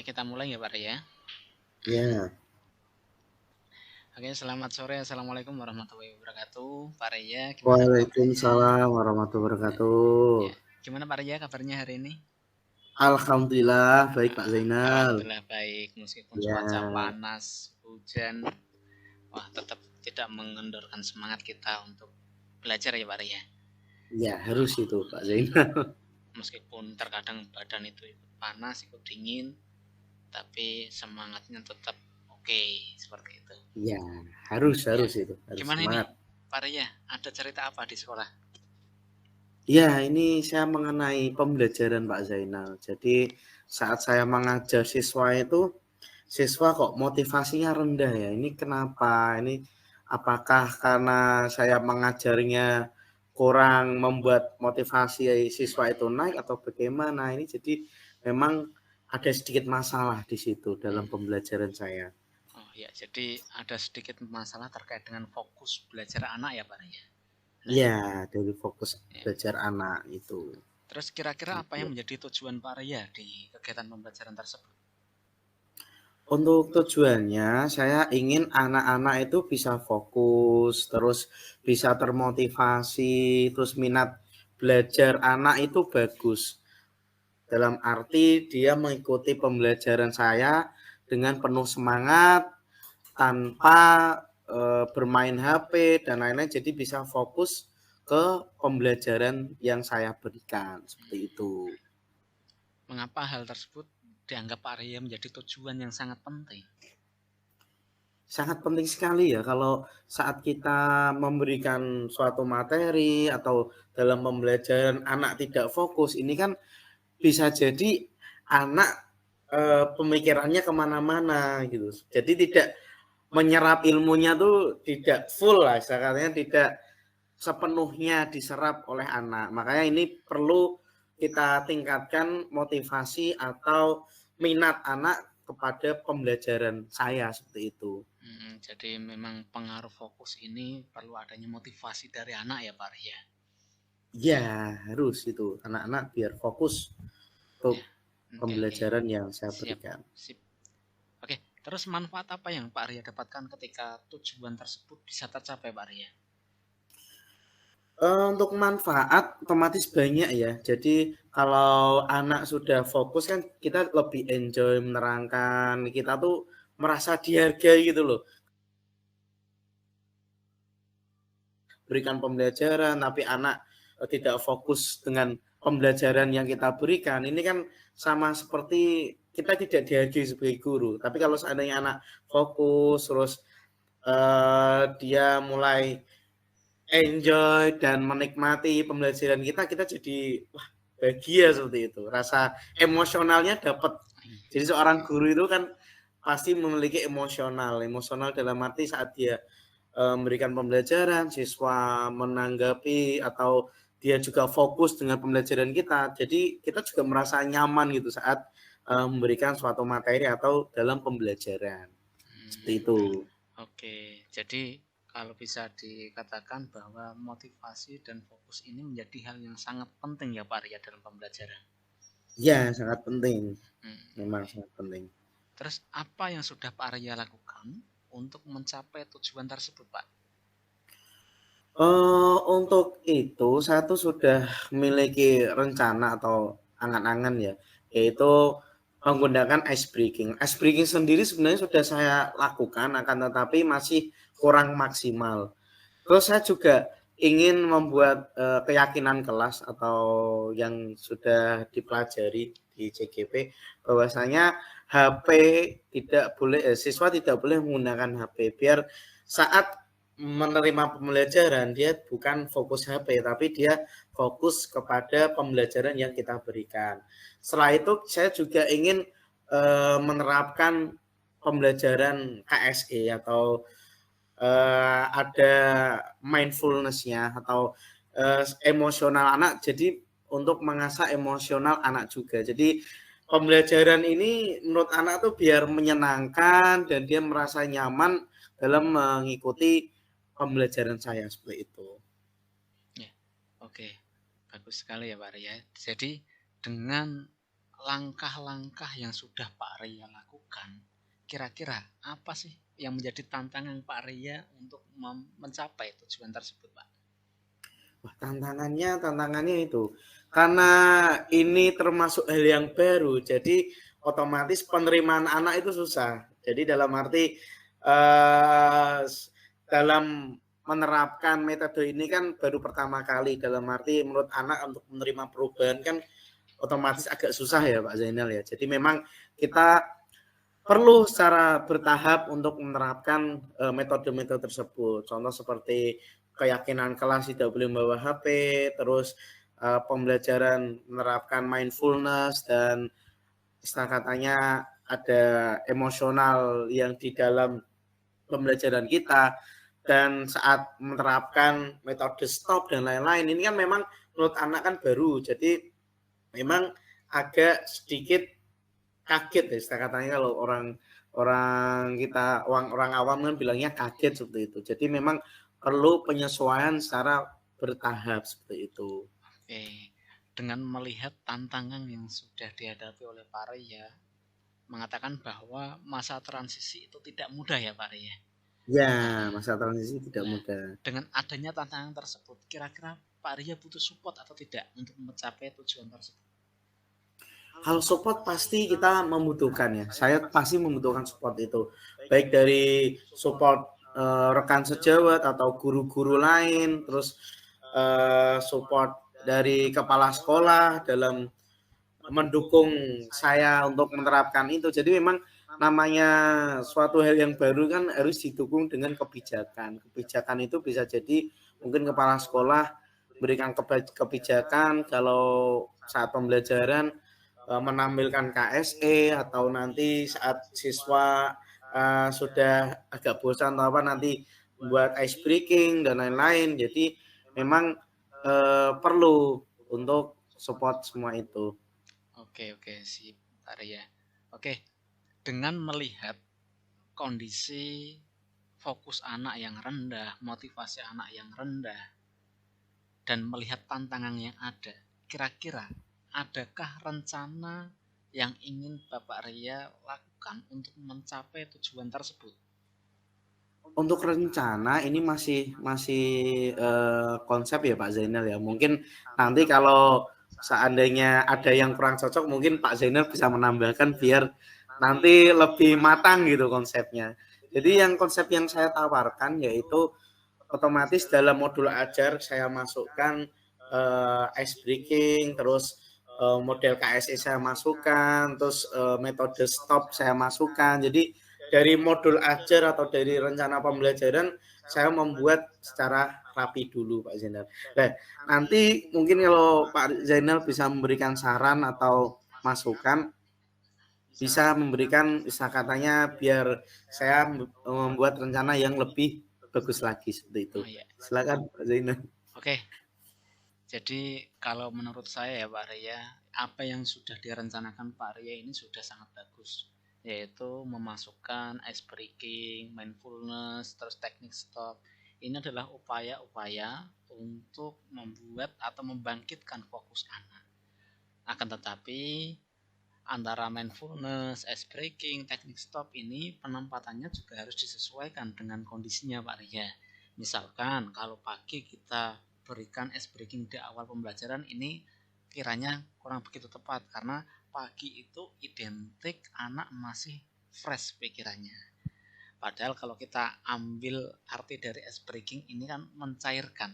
Oke, kita mulai ya Pak ya. Ya, Oke, selamat sore. Assalamualaikum warahmatullahi wabarakatuh. Pak Raya, gimana kabarnya? Waalaikumsalam warahmatullahi Ya, ya. wabarakatuh. Gimana Pak Raya kabarnya hari ini? Alhamdulillah baik Pak Zainal. Alhamdulillah baik. Meskipun cuaca Ya, panas, hujan, wah tetap tidak mengendorkan semangat kita untuk belajar ya Pak Raya. ya harus itu Pak Zainal. Meskipun terkadang badan itu ikut panas, ikut dingin, tapi semangatnya tetap oke, seperti itu. Ya, harus Ya, harus itu, harus gimana ini semangat. Pak Raya? Ada cerita apa di sekolah? Ya, ini saya mengenai pembelajaran Pak Zainal. Jadi saat saya mengajar siswa itu, siswa kok motivasinya rendah ya. Ini kenapa? Ini apakah karena saya mengajarnya kurang membuat motivasi siswa itu naik atau bagaimana? Ini jadi memang ada sedikit masalah di situ dalam Hmm. pembelajaran saya. Oh ya, jadi ada sedikit masalah terkait dengan fokus belajar anak ya Pak ya. Nah, Ya, dari fokus ya. belajar anak itu. Terus kira-kira apa yang Gitu. menjadi tujuan Pak Ria di kegiatan pembelajaran tersebut? Untuk tujuannya, saya ingin anak-anak itu bisa fokus, terus bisa termotivasi, terus minat belajar anak itu bagus. Dalam arti dia mengikuti pembelajaran saya dengan penuh semangat, tanpa bermain HP dan lain-lain, jadi bisa fokus ke pembelajaran yang saya berikan, seperti itu. Mengapa hal tersebut dianggap Pak Ria menjadi tujuan yang sangat penting? Sangat penting sekali ya kalau saat kita memberikan suatu materi atau dalam pembelajaran anak tidak fokus, ini kan bisa jadi anak pemikirannya kemana-mana gitu. Jadi tidak menyerap ilmunya tuh tidak full lah, istilahnya tidak sepenuhnya diserap oleh anak. Makanya ini perlu kita tingkatkan motivasi atau minat anak kepada pembelajaran saya seperti itu. Jadi memang pengaruh fokus ini perlu adanya motivasi dari anak ya Pak Ria. Ya, harus itu. Anak-anak biar fokus untuk Ya, oke oke. pembelajaran yang saya Siap, berikan. sip. Oke, terus manfaat apa yang Pak Ria dapatkan ketika tujuan tersebut bisa tercapai Pak Ria? Untuk manfaat otomatis banyak ya. Jadi kalau anak sudah fokus kan kita lebih enjoy menerangkan, kita tuh merasa dihargai gitu loh. Berikan pembelajaran tapi anak tidak fokus dengan pembelajaran yang kita berikan, ini kan sama seperti kita tidak dihargai sebagai guru. Tapi kalau seandainya anak fokus terus dia mulai enjoy dan menikmati pembelajaran kita, kita jadi wah bahagia seperti itu. Rasa emosionalnya dapat. Jadi seorang guru itu kan pasti memiliki emosional. Emosional dalam arti saat dia memberikan pembelajaran, siswa menanggapi atau dia juga fokus dengan pembelajaran kita. Jadi kita juga merasa nyaman gitu saat memberikan suatu materi atau dalam pembelajaran. Seperti Hmm, itu. oke, jadi kalau bisa dikatakan bahwa motivasi dan fokus ini menjadi hal yang sangat penting ya Pak Arya dalam pembelajaran. Ya, sangat penting. Memang Oke. sangat penting. Terus apa yang sudah Pak Arya lakukan untuk mencapai tujuan tersebut Pak? Untuk itu saya tuh sudah memiliki rencana atau angan-angan ya, yaitu menggunakan ice breaking. Ice breaking sendiri sebenarnya sudah saya lakukan, akan tetapi masih kurang maksimal. Terus saya juga ingin membuat keyakinan kelas atau yang sudah dipelajari di CGP bahwasanya HP tidak boleh, siswa tidak boleh menggunakan HP biar saat menerima pembelajaran dia bukan fokus HP tapi dia fokus kepada pembelajaran yang kita berikan. Setelah itu saya juga ingin menerapkan pembelajaran KSE atau ada mindfulness-nya atau emosional anak, jadi untuk mengasah emosional anak juga. Jadi pembelajaran ini menurut anak tuh biar menyenangkan dan dia merasa nyaman dalam mengikuti pembelajaran saya seperti itu. Ya, oke, bagus sekali ya Pak Arya. Jadi dengan langkah-langkah yang sudah Pak Ria lakukan, kira-kira apa sih yang menjadi tantangan Pak Ria untuk mencapai tujuan tersebut, Pak? Wah, tantangannya itu karena ini termasuk hal yang baru, jadi otomatis penerimaan anak itu susah. Jadi dalam arti dalam menerapkan metode ini kan baru pertama kali, dalam arti menurut anak untuk menerima perubahan kan otomatis agak susah ya Pak Zainal ya. Jadi memang kita perlu secara bertahap untuk menerapkan metode-metode tersebut. Contoh seperti keyakinan kelas tidak boleh membawa HP, terus pembelajaran menerapkan mindfulness, dan istilah katanya ada emosional yang di dalam pembelajaran kita, dan saat menerapkan metode stop dan lain-lain. Ini kan memang menurut anak kan baru, jadi memang agak sedikit kaget ya istilah katanya, kalau orang awam kan bilangnya kaget seperti itu. Jadi memang perlu penyesuaian secara bertahap seperti itu. Oke, dengan melihat tantangan yang sudah dihadapi oleh Pak Ria, mengatakan bahwa masa transisi itu tidak mudah ya Pak Ria. Ya, Nah, masa transisi tidak nah, mudah. dengan adanya tantangan tersebut, kira-kira Pak Ria butuh support atau tidak untuk mencapai tujuan tersebut? Hal support pasti kita membutuhkan ya. Saya pasti membutuhkan support itu. Baik dari support rekan sejawat atau guru-guru lain, terus support dari kepala sekolah dalam mendukung saya untuk menerapkan itu. Jadi memang namanya suatu hal yang baru kan harus didukung dengan kebijakan. Kebijakan itu bisa jadi mungkin kepala sekolah berikan kebijakan kalau saat pembelajaran menampilkan KSE, atau nanti saat siswa sudah agak bosan atau apa, nanti buat ice breaking dan lain-lain. Jadi memang perlu untuk support semua itu. Oke, sip Pak Ria. Oke, dengan melihat kondisi fokus anak yang rendah, motivasi anak yang rendah, dan melihat tantangan yang ada, kira-kira adakah rencana yang ingin Bapak Ria lakukan untuk mencapai tujuan tersebut? Untuk rencana ini masih konsep ya Pak Zainal ya. Mungkin nanti kalau seandainya ada yang kurang cocok, mungkin Pak Zainal bisa menambahkan biar nanti lebih matang gitu konsepnya. Jadi yang konsep yang saya tawarkan yaitu otomatis dalam modul ajar saya masukkan ice breaking, terus model KSE saya masukkan, terus metode stop saya masukkan. Jadi dari modul ajar atau dari rencana pembelajaran saya membuat secara rapi dulu Pak Zainal. Nah, nanti mungkin kalau Pak Zainal bisa memberikan saran atau masukan, bisa memberikan istilah katanya biar saya membuat rencana yang lebih bagus lagi seperti itu. Oh iya. Silakan Pak Zainal. Oke, jadi kalau menurut saya ya Pak Ria, apa yang sudah direncanakan Pak Ria ini sudah sangat bagus, yaitu memasukkan ice breaking, mindfulness, terus teknik stop. Ini adalah upaya-upaya untuk membuat atau membangkitkan fokus anak. Akan tetapi antara mindfulness, ice breaking, teknik stop ini penempatannya juga harus disesuaikan dengan kondisinya Pak Ria. Misalkan kalau pagi kita berikan ice breaking di awal pembelajaran, ini kiranya kurang begitu tepat karena pagi itu identik anak masih fresh pikirannya. Padahal kalau kita ambil arti dari ice breaking ini kan mencairkan,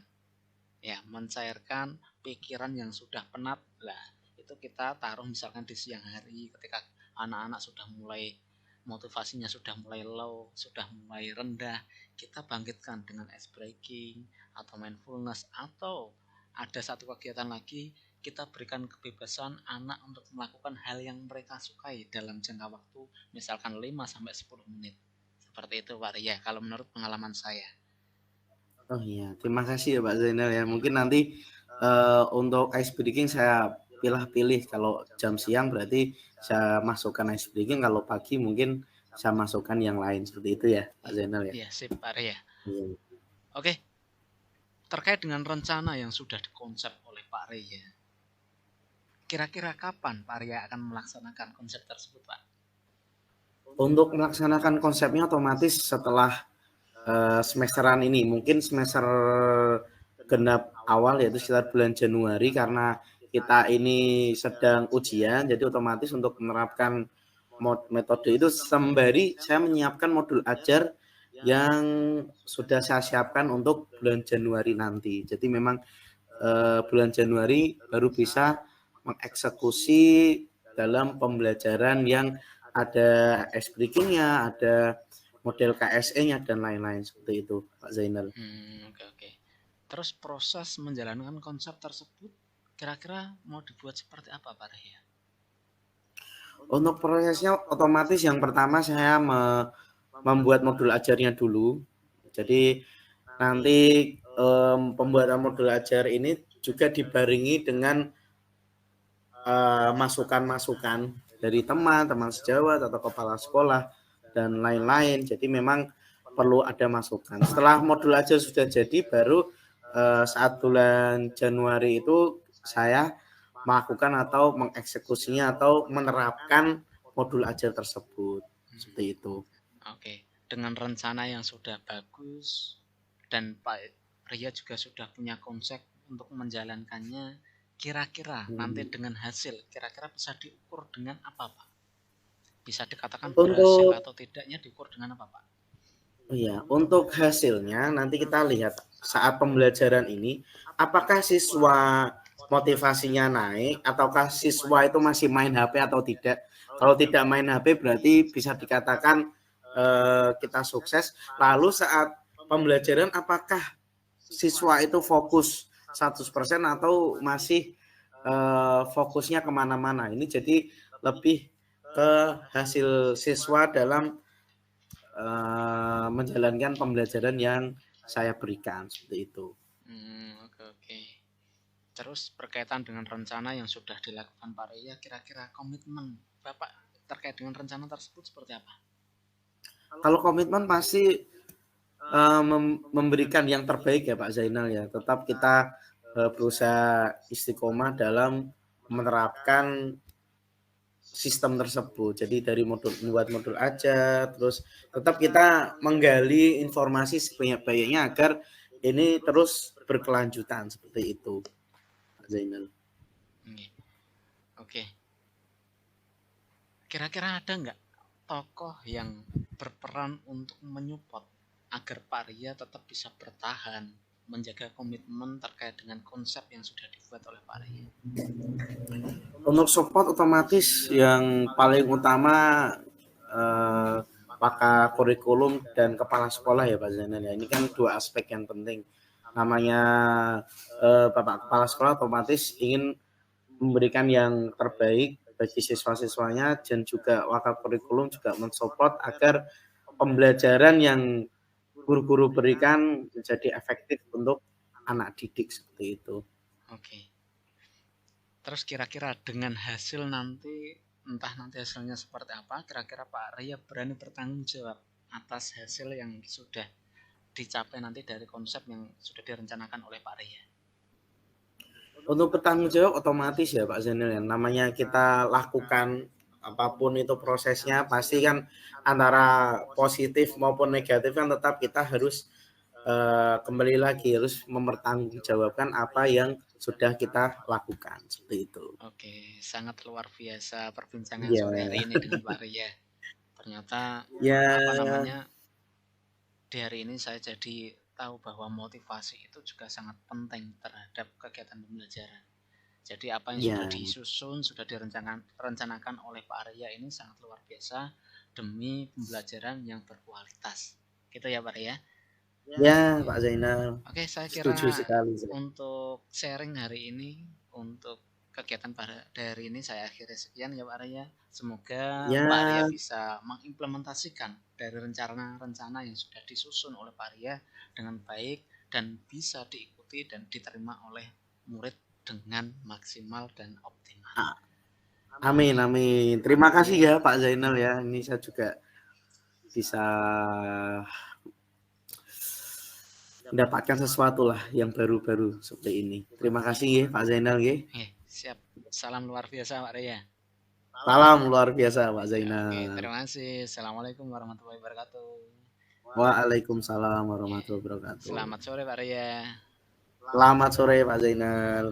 ya mencairkan pikiran yang sudah penat lah, itu kita taruh misalkan di siang hari ketika anak-anak sudah mulai motivasinya sudah mulai low, sudah mulai rendah, kita bangkitkan dengan ice breaking atau mindfulness, atau ada satu kegiatan lagi, kita berikan kebebasan anak untuk melakukan hal yang mereka sukai dalam jangka waktu misalkan 5-10 menit. Seperti itu Pak Ria, kalau menurut pengalaman saya. Oh iya, terima kasih ya Pak Zainal ya. Mungkin nanti untuk ice breaking saya pilih-pilih. Kalau jam siang berarti saya masukkan ice breaking, kalau pagi mungkin saya masukkan yang lain, seperti itu ya Pak Zainal ya. Iya, sip Pak Ria. Iya. Oke, terkait dengan rencana yang sudah dikonsep oleh Pak Ria, Kira-kira kapan Pak Arya akan melaksanakan konsep tersebut, Pak? Untuk melaksanakan konsepnya otomatis setelah semesteran ini, mungkin semester genap awal yaitu sekitar bulan Januari, karena kita ini sedang ujian, jadi otomatis untuk menerapkan metode itu sembari saya menyiapkan modul ajar yang sudah saya siapkan untuk bulan Januari nanti. Jadi memang bulan Januari baru bisa mengeksekusi dalam pembelajaran yang ada ice breaking-nya, ada model KSE-nya dan lain-lain seperti itu, Pak Zainal. Oke, oke. Terus proses menjalankan konsep tersebut kira-kira mau dibuat seperti apa, Pak Arya? Untuk prosesnya otomatis yang pertama saya membuat modul ajarnya dulu. Jadi nanti pembuatan modul ajar ini juga dibarengi dengan masukan-masukan dari teman sejawat atau kepala sekolah dan lain-lain. Jadi memang perlu ada masukan. Setelah modul ajar sudah jadi, baru saat bulan Januari itu saya melakukan atau mengeksekusinya atau menerapkan modul ajar tersebut. Seperti itu. Oke, dengan rencana yang sudah bagus dan Pak Ria juga sudah punya konsep untuk menjalankannya, kira-kira nanti dengan hasil, kira-kira bisa diukur dengan apa, Pak? Bisa dikatakan berhasil Untuk atau tidaknya diukur dengan apa, Pak? Iya, untuk hasilnya nanti kita lihat saat pembelajaran ini, apakah siswa motivasinya naik ataukah siswa itu masih main HP atau tidak. Kalau tidak main HP berarti bisa dikatakan kita sukses. Lalu saat pembelajaran apakah siswa itu fokus 100% atau masih fokusnya kemana-mana. Ini jadi lebih ke hasil siswa dalam menjalankan pembelajaran yang saya berikan seperti itu. Oke, oke. Terus berkaitan dengan rencana yang sudah dilakukan Pak Ria, kira-kira komitmen Bapak terkait dengan rencana tersebut seperti apa? Kalau komitmen pasti memberikan yang terbaik ya Pak Zainal ya. Tetap kita berusaha istiqomah dalam menerapkan sistem tersebut. Jadi dari membuat modul aja, terus tetap kita menggali informasi sebanyak-banyaknya agar ini terus berkelanjutan seperti itu, Pak Zainal. Oke. Kira-kira ada nggak tokoh yang berperan untuk menyupport agar Pak Ria tetap bisa bertahan menjaga komitmen terkait dengan konsep yang sudah dibuat oleh Pak Ria? Untuk support otomatis yang paling utama pakar kurikulum dan kepala sekolah ya Pak Zainal ya. Ini kan dua aspek yang penting. Namanya Bapak Kepala Sekolah otomatis ingin memberikan yang terbaik bagi siswa-siswanya, dan juga wakil kurikulum juga mensupport agar pembelajaran yang guru-guru berikan menjadi efektif untuk anak didik seperti itu. Oke. Terus kira-kira dengan hasil nanti, entah nanti hasilnya seperti apa, kira-kira Pak Ria berani bertanggung jawab atas hasil yang sudah dicapai nanti dari konsep yang sudah direncanakan oleh Pak Ria? Untuk bertanggung jawab otomatis ya Pak Zainal, yang namanya kita lakukan apapun itu prosesnya pasti kan antara positif maupun negatif kan tetap kita harus kembali lagi harus mempertanggungjawabkan apa yang sudah kita lakukan seperti itu. Oke, sangat luar biasa perbincangan sore Ya, hari ini dengan Pak Ria. Ternyata apa ya, namanya, di hari ini saya jadi tahu bahwa motivasi itu juga sangat penting terhadap kegiatan pembelajaran. Jadi apa yang sudah ya, disusun, sudah direncanakan oleh Pak Arya ini sangat luar biasa demi pembelajaran yang berkualitas. Gitu ya Pak Arya. ya Pak Zainal, Oke, saya setuju kira sekali. untuk sharing hari ini, untuk kegiatan pada hari ini saya akhiri sekian ya Pak Arya. Semoga Pak Arya Ya, bisa mengimplementasikan dari rencana-rencana yang sudah disusun oleh Pak Arya dengan baik dan bisa diikuti dan diterima oleh murid dengan maksimal dan optimal. amin, amin. Terima kasih ya Pak Zainal ya. Ini saya juga bisa mendapatkan sesuatu lah yang baru-baru seperti ini. Terima kasih ya Pak Zainal ya. Oke, Siap. Salam luar biasa Pak Ria. Salam luar biasa Pak Oke, Zainal. terima kasih. Assalamualaikum warahmatullahi wabarakatuh. Waalaikumsalam Oke. warahmatullahi wabarakatuh. Selamat sore Pak Ria. Selamat sore Pak Zainal.